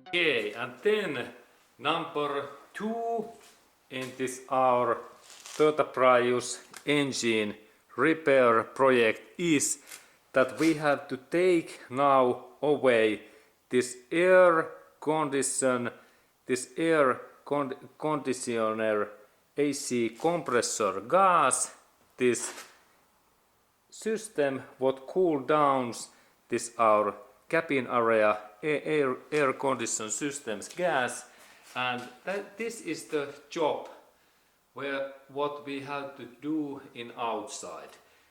Okay, and then number 2 in this our Toyota Prius engine repair project is that we have to take now away this air conditioner AC compressor gas, this system what cool downs this our cabin area air condition systems gas, and this is the job where what we have to do in outside,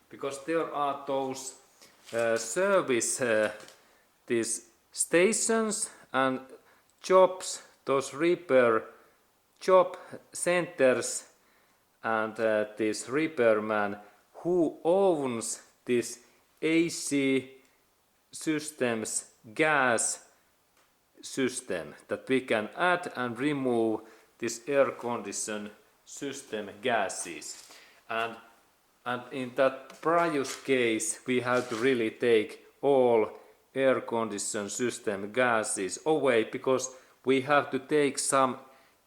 because there are those service these stations and jobs, those repair job centers, and this repairman who owns this AC systems gas system that we can add and remove this air condition system gases, and in that Prius case we have to really take all air condition system gases away, because we have to take some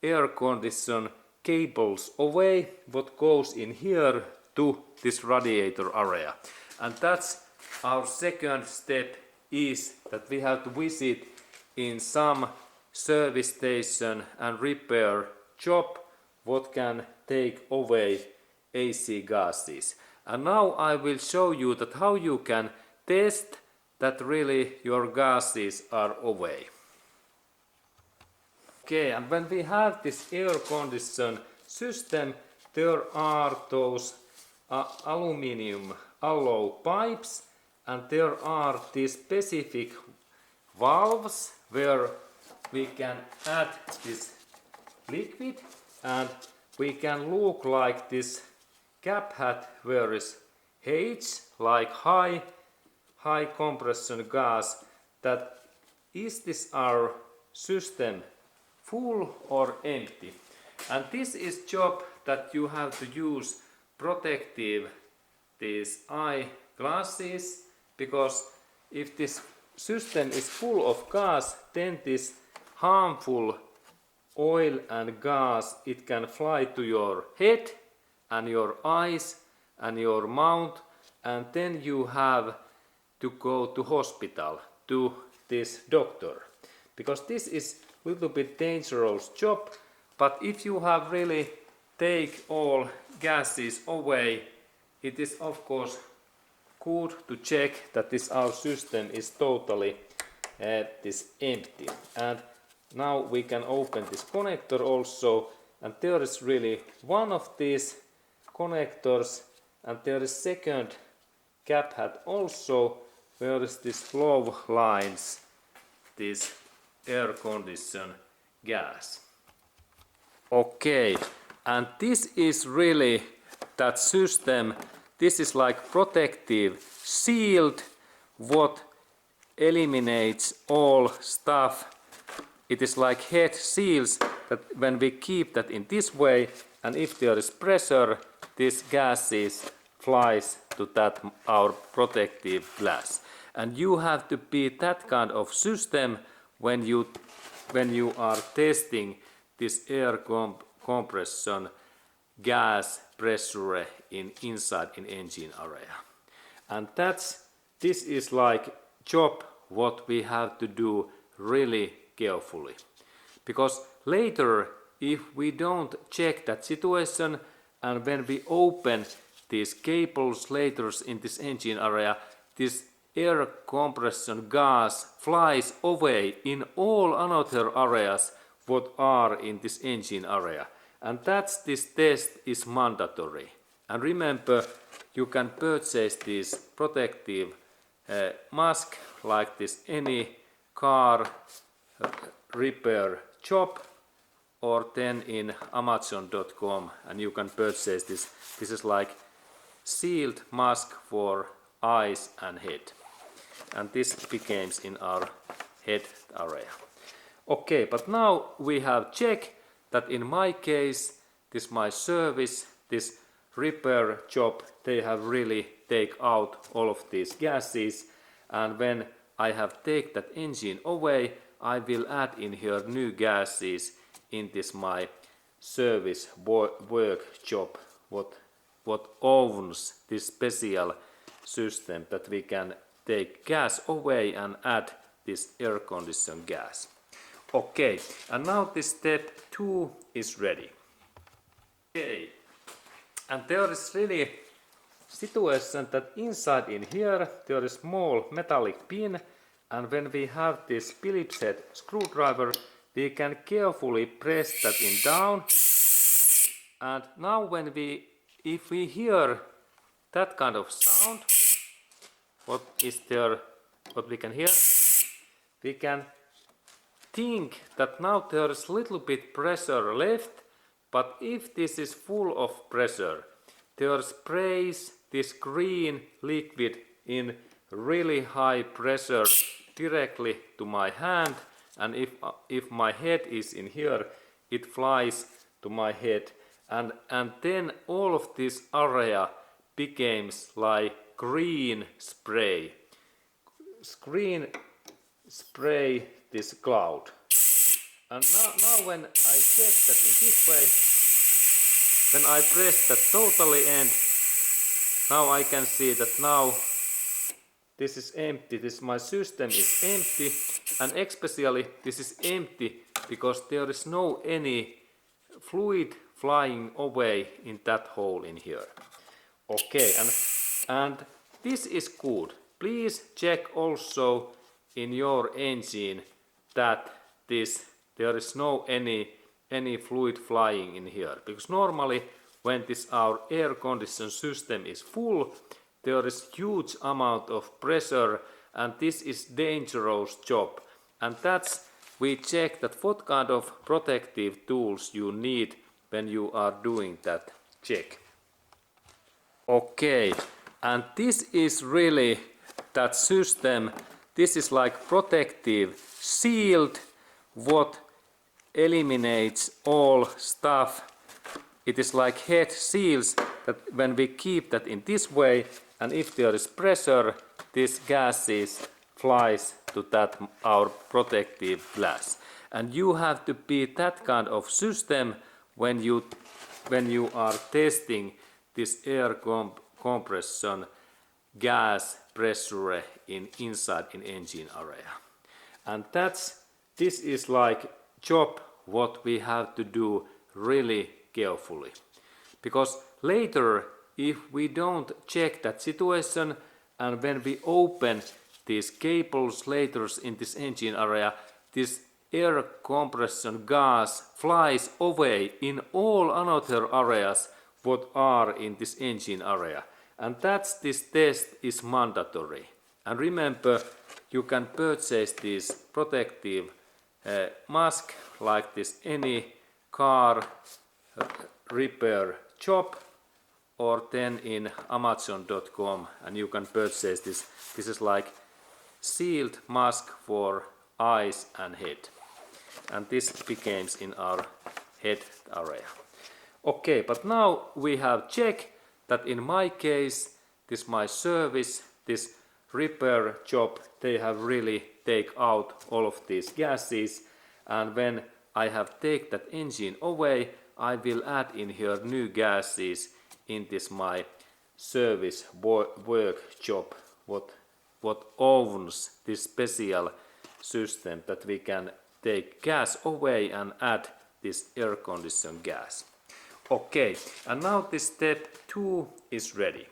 air condition cables away what goes in here to this radiator area. And that's our second step, is that we have to visit in some service station and repair job what can take away AC gases. And now I will show you that how you can test that really your gases are away. Okay, and when we have this air condition system, there are those aluminum alloy pipes, and there are these specific valves where we can add this liquid, and we can look like this cap hat where is H, like high compression gas, that is this our system full or empty. And this is job that you have to use protective these eye glasses, because if this system is full of gas, then this harmful oil and gas, it can fly to your head and your eyes and your mouth, and then you have to go to hospital to this doctor, because this is a little bit dangerous job. But if you have really take all gases away, it is of course good to check that this our system is totally this empty. And now we can open this connector also, and there is really one of these connectors, and there is second cap hat also where is this flow lines this air condition gas. Okay, and this is really that system. This is like protective shield what eliminates all stuff. It is like head seals that when we keep that in this way, and if there is pressure, this gases flies to that our protective glass. And you have to be that kind of system when you are testing this air compression gas pressure inside in engine area. And this is like job what we have to do really carefully, because later if we don't check that situation, and when we open these cables later in this engine area, this air compression gas flies away in all other areas what are in this engine area. And that's this test is mandatory. And remember, you can purchase this protective mask like this any car repair shop, or then in Amazon.com, and you can purchase this. This is like sealed mask for eyes and head, and this becomes in our head area. Okay, but now we have checked that in my case, this my service, this repair job, they have really take out all of these gases, and when I have take that engine away, I will add in here new gases in this my service work job, what owns this special system that we can take gas away and add this air condition gas. Okay, and now this step 2 is ready. Okay, and there is really situation that inside in here there is small metallic pin, and when we have this Phillips head screwdriver, we can carefully press that in down, and now when if we hear that kind of sound, what we can hear, we can think that now there is little bit pressure left, but if this is full of pressure, there sprays this green liquid in really high pressure directly to my hand, and if my head is in here, it flies to my head, and then all of this area becomes like green spray. Green spray this cloud. And now when I check that in this way, when I press that totally end, now I can see that now this is empty, my system is empty, and especially this is empty because there is no any fluid flying away in that hole in here. Okay, and this is good. Please check also in your engine that there is no any fluid flying in here, because normally when our air condition system is full, there is huge amount of pressure, and this is dangerous job, and that's we check that what kind of protective tools you need when you are doing that check. Okay, and this is really that system. This is like protective shield what eliminates all stuff. It is like head seals that when we keep that in this way, and if there is pressure, this gases flies to that our protective glass. And you have to be that kind of system when you are testing this air compression gas pressure inside in engine area. And this is like job what we have to do really carefully, because later if we don't check that situation, and when we open these cables later in this engine area, this air compression gas flies away in all other areas what are in this engine area, and this test is mandatory. And remember, you can purchase this protective mask like this any car repair shop, or then in Amazon.com, and you can purchase this. This is like sealed mask for eyes and head, and this becomes in our head area. Okay, but now we have checked that in my case, my service, this repair job, they have really take out all of these gases, and when I have take that engine away, I will add in here new gases in this my service work job, what owns this special system that we can take gas away and add this air condition gas. Okay, and now this step 2 is ready.